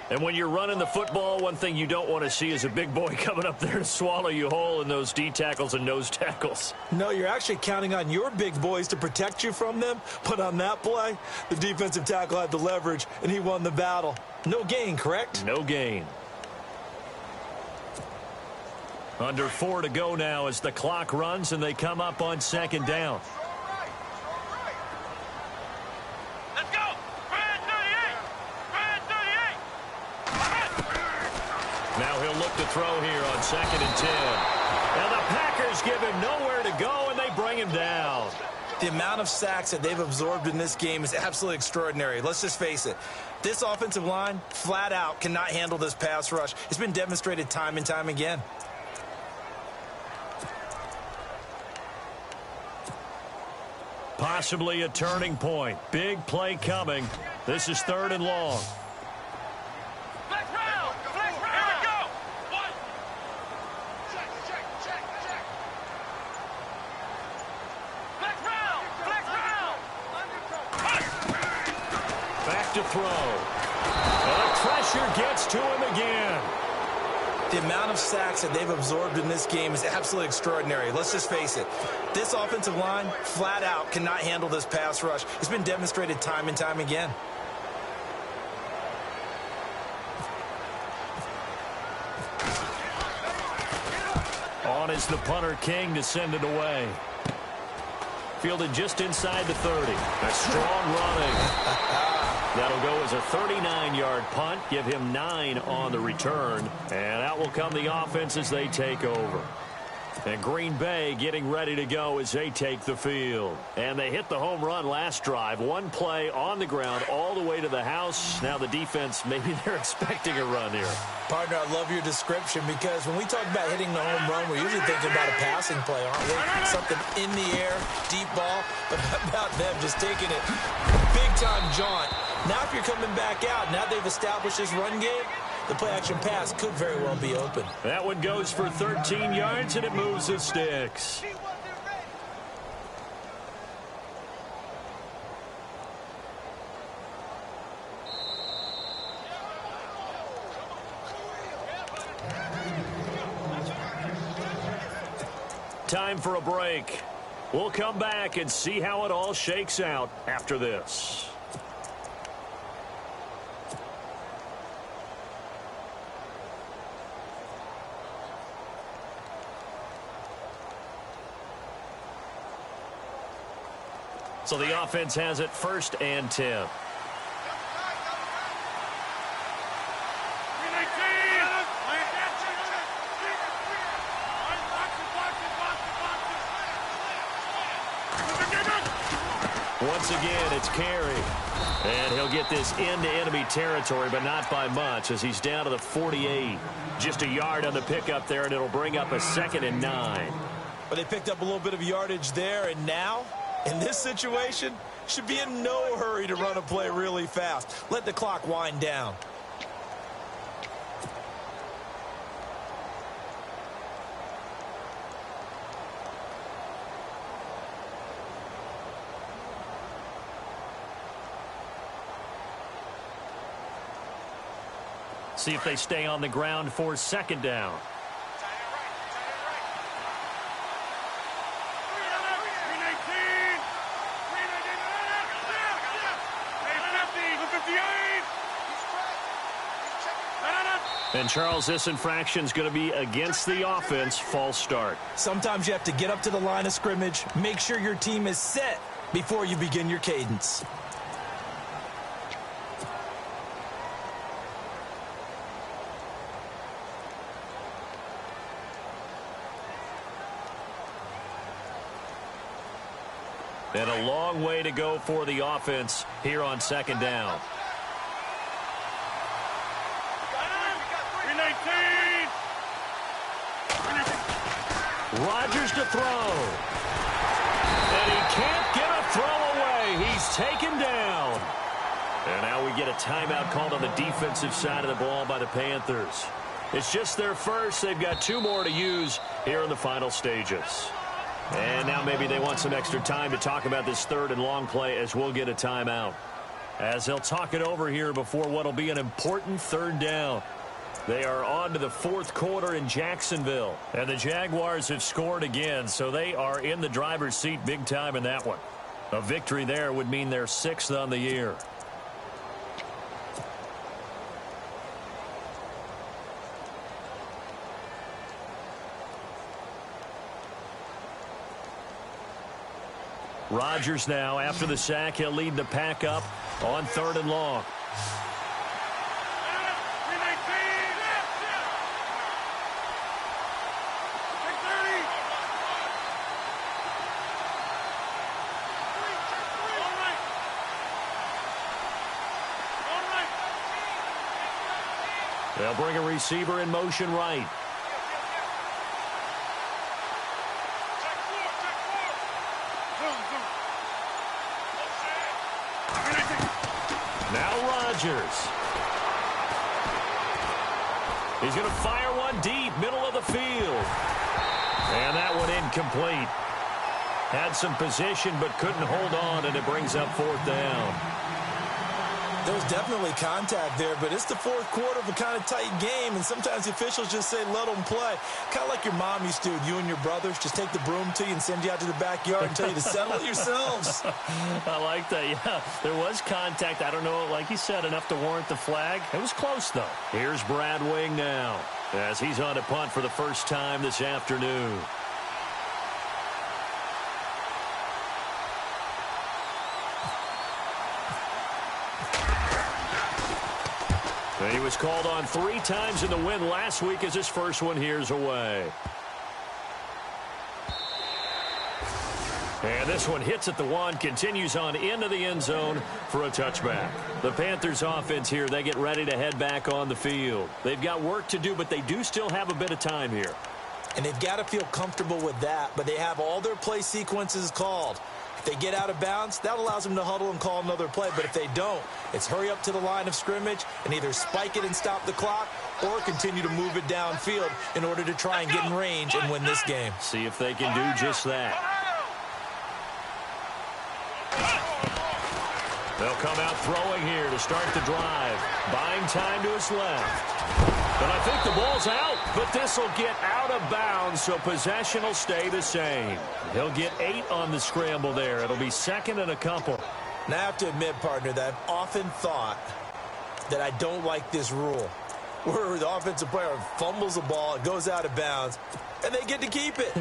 And when you're running the football, one thing you don't want to see is a big boy coming up there to swallow you whole in those D tackles and nose tackles. No, you're actually counting on your big boys to protect you from them. But on that play, the defensive tackle had the leverage, and he won the battle. No gain, correct? No gain. Under 4 to go now as the clock runs, and they come up on second down. Let's go. Ryan 38. Ryan 38. Now he'll look to throw here on 2nd and 10. And the Packers give him nowhere to go, and they bring him down. The amount of sacks that they've absorbed in this game is absolutely extraordinary. Let's just face it. This offensive line, flat out, cannot handle this pass rush. It's been demonstrated time and time again. Possibly a turning point. Big play coming. This is 3rd and long. Flex round. Flex round. Here we go. One. Check. Flex round. Flex round. Back to throw. And the pressure gets to him again. The amount of sacks that they've absorbed in this game is absolutely extraordinary. Let's just face it. This offensive line, flat out, cannot handle this pass rush. It's been demonstrated time and time again. On is the punter King to send it away. Fielded just inside the 30. A strong running. That'll go as a 39-yard punt. Give him 9 on the return. And out will come the offense as they take over. And Green Bay getting ready to go as they take the field. And they hit the home run last drive. One play on the ground all the way to the house. Now the defense, maybe they're expecting a run here. Partner, I love your description because when we talk about hitting the home run, we're usually thinking about a passing play, aren't we? Something in the air, deep ball. But how about them just taking it big-time jaunt? Now if you're coming back out, now they've established this run game, the play-action pass could very well be open. That one goes for 13 yards, and it moves the sticks. Time for a break. We'll come back and see how it all shakes out after this. So the offense has it 1st and 10. Once again, it's Carey. And he'll get this into enemy territory, but not by much as he's down to the 48. Just a yard on the pickup there, and it'll bring up a 2nd and 9. But they picked up a little bit of yardage there, and now, in this situation, should be in no hurry to run a play really fast. Let the clock wind down. See if they stay on the ground for 2nd down. And, Charles, this infraction is going to be against the offense. False start. Sometimes you have to get up to the line of scrimmage, make sure your team is set before you begin your cadence. And a long way to go for the offense here on second down. Rodgers to throw. And he can't get a throw away. He's taken down. And now we get a timeout called on the defensive side of the ball by the Panthers. It's just their first. They've got 2 more to use here in the final stages. And now maybe they want some extra time to talk about this 3rd and long play as we'll get a timeout. As they'll talk it over here before what will be an important 3rd down. They are on to the 4th quarter in Jacksonville. And the Jaguars have scored again, so they are in the driver's seat big time in that one. A victory there would mean they're 6th on the year. Rodgers now, after the sack, he'll lead the pack up on 3rd and long. They'll bring a receiver in motion right. Now Rodgers. He's going to fire one deep, middle of the field. And that one incomplete. Had some position but couldn't hold on, and it brings up 4th down. There's definitely contact there, but it's the 4th quarter of a kind of tight game, and sometimes the officials just say, let them play. Kind of like your mom used to, you and your brothers, just take the broom to you and send you out to the backyard and tell you to settle it yourselves. I like that, yeah. There was contact. I don't know, like you said, enough to warrant the flag. It was close, though. Here's Brad Wing now, as he's on a punt for the first time this afternoon. And he was called on 3 times in the win last week as his first one here's away. And this one hits at the 1, continues on into the end zone for a touchback. The Panthers offense here, they get ready to head back on the field. They've got work to do, but they do still have a bit of time here. And they've got to feel comfortable with that, but they have all their play sequences called. If they get out of bounds, that allows them to huddle and call another play. But if they don't, it's hurry up to the line of scrimmage and either spike it and stop the clock or continue to move it downfield in order to try and get in range and win this game. See if they can do just that. They'll come out throwing here to start the drive. Buying time to his left. But I think the ball's out, but this will get out of bounds, so possession will stay the same. He'll get 8 on the scramble there. It'll be 2nd and a couple. Now, I have to admit, partner, that I've often thought that I don't like this rule, where the offensive player fumbles the ball, it goes out of bounds, and they get to keep it.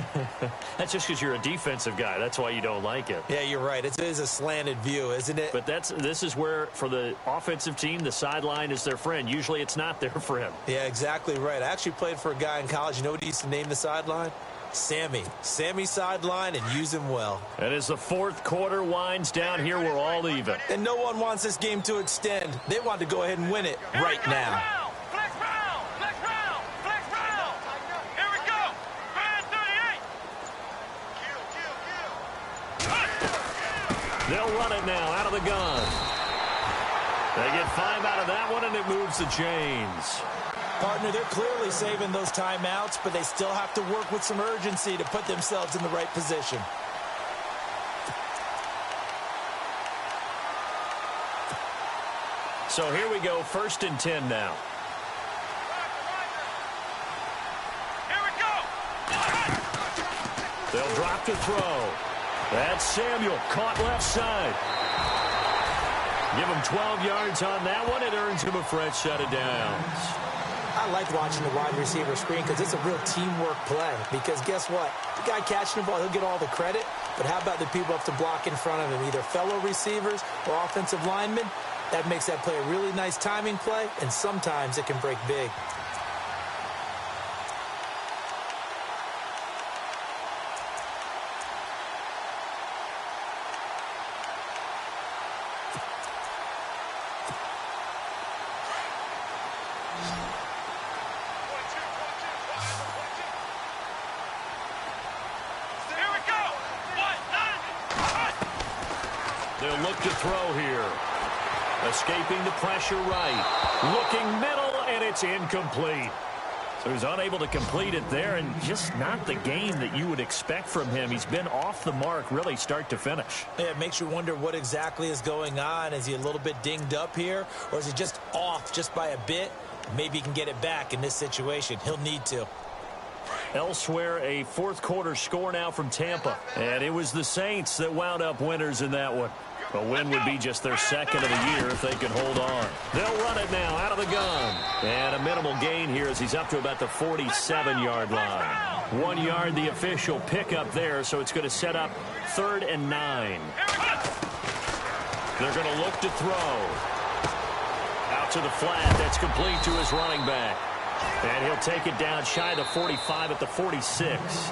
That's just because you're a defensive guy. That's why you don't like it. Yeah, you're right. It is a slanted view, isn't it? But this is where, for the offensive team, the sideline is their friend. Usually it's not their friend. Yeah, exactly right. I actually played for a guy in college. You know what he used to name the sideline? Sammy. Sammy sideline, and use him well. And as the 4th quarter winds down here, we're all even. And no one wants this game to extend. They want to go ahead and win it right now. They'll run it now out of the gun. They get 5 out of that one, and it moves the chains. Partner, they're clearly saving those timeouts, but they still have to work with some urgency to put themselves in the right position. So here we go, 1st and 10 now. Here we go. They'll drop to throw. That's Samuel, caught left side. Give him 12 yards on that one. It earns him a fresh set of downs. I like watching the wide receiver screen because it's a real teamwork play. Because guess what? The guy catching the ball, he'll get all the credit. But how about the people up to block in front of him, either fellow receivers or offensive linemen? That makes that play a really nice timing play, and sometimes it can break big. They'll look to throw here. Escaping the pressure right. Looking middle, and it's incomplete. So he's unable to complete it there, and just not the game that you would expect from him. He's been off the mark, really, start to finish. Yeah, it makes you wonder what exactly is going on. Is he a little bit dinged up here, or is he just off just by a bit? Maybe he can get it back in this situation. He'll need to. Elsewhere, a fourth quarter score now from Tampa. And it was the Saints that wound up winners in that one. A win would be just their second of the year if they could hold on. They'll run it now out of the gun. And a minimal gain here as he's up to about the 47-yard line. 1 yard, the official pickup there, so it's going to set up 3rd and 9. They're going to look to throw. Out to the flat. That's complete to his running back. And he'll take it down shy of the 45 at the 46.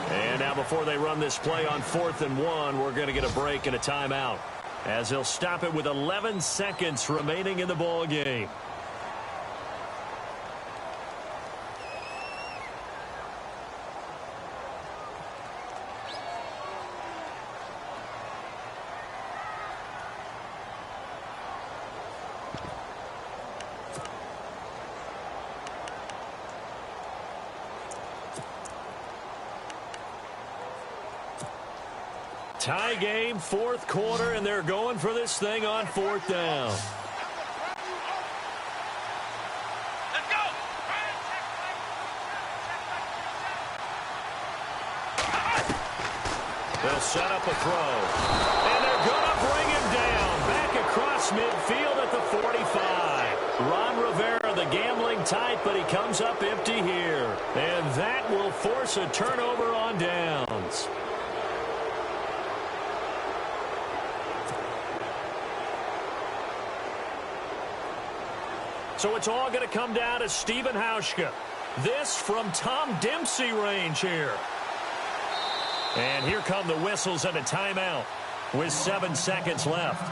And now before they run this play on 4th and 1, we're going to get a break and a timeout, as he'll stop it with 11 seconds remaining in the ball game. Tie game, 4th quarter, and they're going for this thing on 4th down. Let's go. They'll set up a throw. And they're going to bring him down. Back across midfield at the 45. Ron Rivera, the gambling type, but he comes up empty here. And that will force a turnover on downs. So it's all going to come down to Stephen Hauschka. This from Tom Dempsey range here. And here come the whistles and a timeout with 7 seconds left.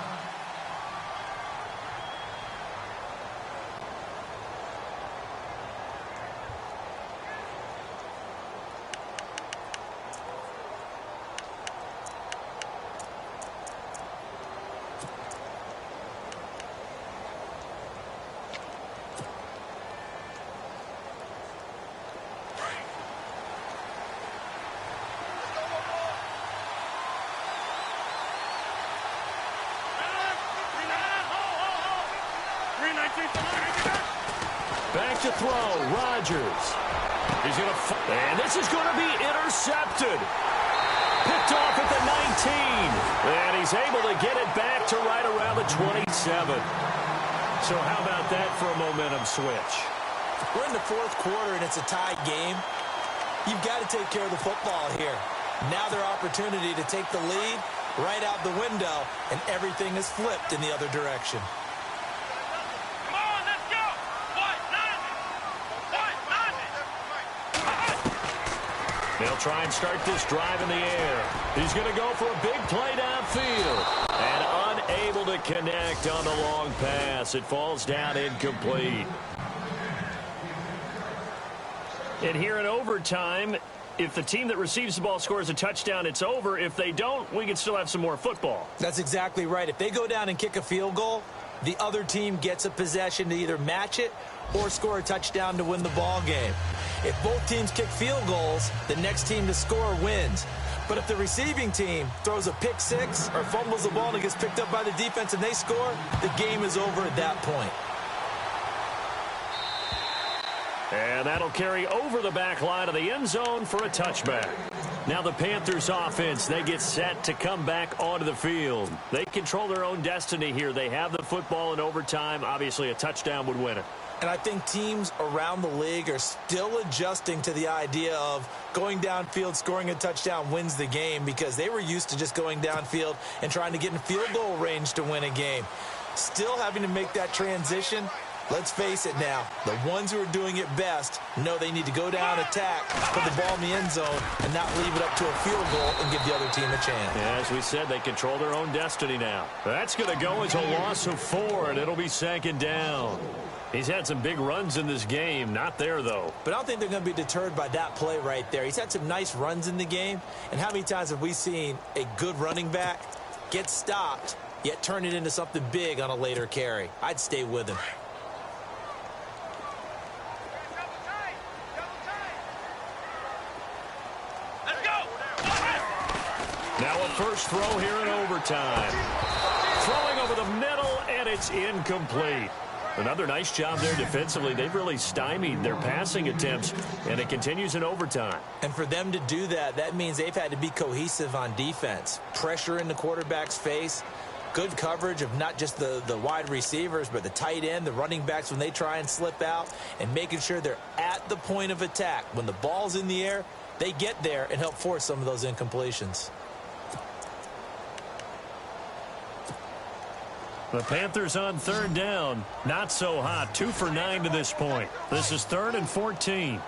Back to throw, Rodgers. He's going to, and this is going to be intercepted. Picked off at the 19. And he's able to get it back to right around the 27. So how about that for a momentum switch? We're in the 4th quarter, and it's a tied game. You've got to take care of the football here. Now their opportunity to take the lead right out the window, and everything is flipped in the other direction. They'll try and start this drive in the air. He's going to go for a big play downfield. And unable to connect on the long pass. It falls down incomplete. And here in overtime, if the team that receives the ball scores a touchdown, it's over. If they don't, we can still have some more football. That's exactly right. If they go down and kick a field goal, the other team gets a possession to either match it or score a touchdown to win the ball game. If both teams kick field goals, the next team to score wins. But if the receiving team throws a pick six or fumbles the ball and it gets picked up by the defense and they score, the game is over at that point. And that'll carry over the back line of the end zone for a touchback. Now the Panthers offense, they get set to come back onto the field. They control their own destiny here. They have the football in overtime. Obviously, a touchdown would win it. And I think teams around the league are still adjusting to the idea of going downfield, scoring a touchdown wins the game, because they were used to just going downfield and trying to get in field goal range to win a game. Still having to make that transition. Let's face it now, the ones who are doing it best know they need to go down, attack, put the ball in the end zone, and not leave it up to a field goal and give the other team a chance. Yeah, as we said, they control their own destiny now. That's going to go as a loss of 4, and it'll be 2nd down. He's had some big runs in this game. Not there, though. But I don't think they're going to be deterred by that play right there. He's had some nice runs in the game. And how many times have we seen a good running back get stopped, yet turn it into something big on a later carry? I'd stay with him. Now a first throw here in overtime. Throwing over the middle, and it's incomplete. Another nice job there defensively. They've really stymied their passing attempts, and it continues in overtime. And for them to do that, that means they've had to be cohesive on defense. Pressure in the quarterback's face. Good coverage of not just the wide receivers, but the tight end, the running backs when they try and slip out, and making sure they're at the point of attack. When the ball's in the air, they get there and help force some of those incompletions. The Panthers on 3rd down. Not so hot. 2 for 9 to this point. This is 3rd and 14.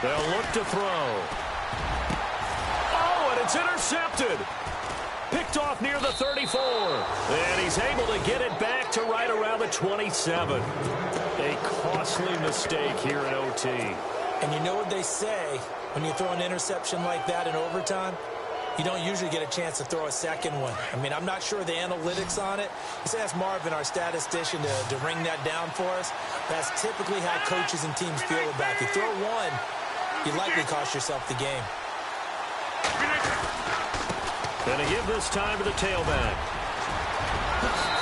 They'll look to throw. Oh, and it's intercepted. Picked off near the 34. And he's able to get it back to right around the 27. A costly mistake here in OT. And you know what they say when you throw an interception like that in overtime? You don't usually get a chance to throw a second one. I mean, I'm not sure the analytics on it. Let's ask Marvin, our statistician, to ring that down for us. That's typically how coaches and teams feel about it. If you throw one, you likely cost yourself the game. Going to give this time to the tailback.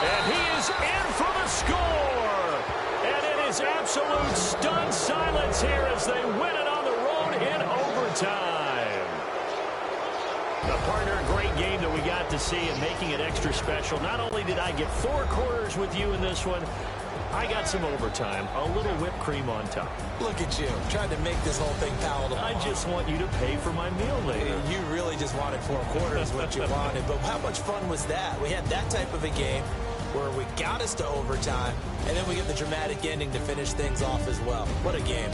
And he is in for the score. And it is absolute stunned silence here as they win it on the road in overtime. A partner, great game that we got to see, and making it extra special. Not only did I get 4 quarters with you in this one, I got some overtime, a little whipped cream on top. Look at you, trying to make this whole thing palatable. I just want you to pay for my meal later. You really just wanted 4 quarters, what you wanted. But how much fun was that? We had that type of a game where we got us to overtime, and then we get the dramatic ending to finish things off as well. What a game.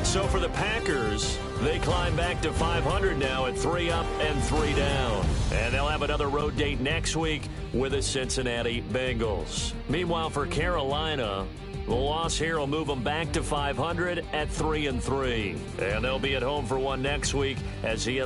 So for the Packers, they climb back to 500 now at 3 up and 3 down. And they'll have another road date next week with the Cincinnati Bengals. Meanwhile, for Carolina, the loss here will move them back to 500 at 3 and 3. And they'll be at home for one next week as he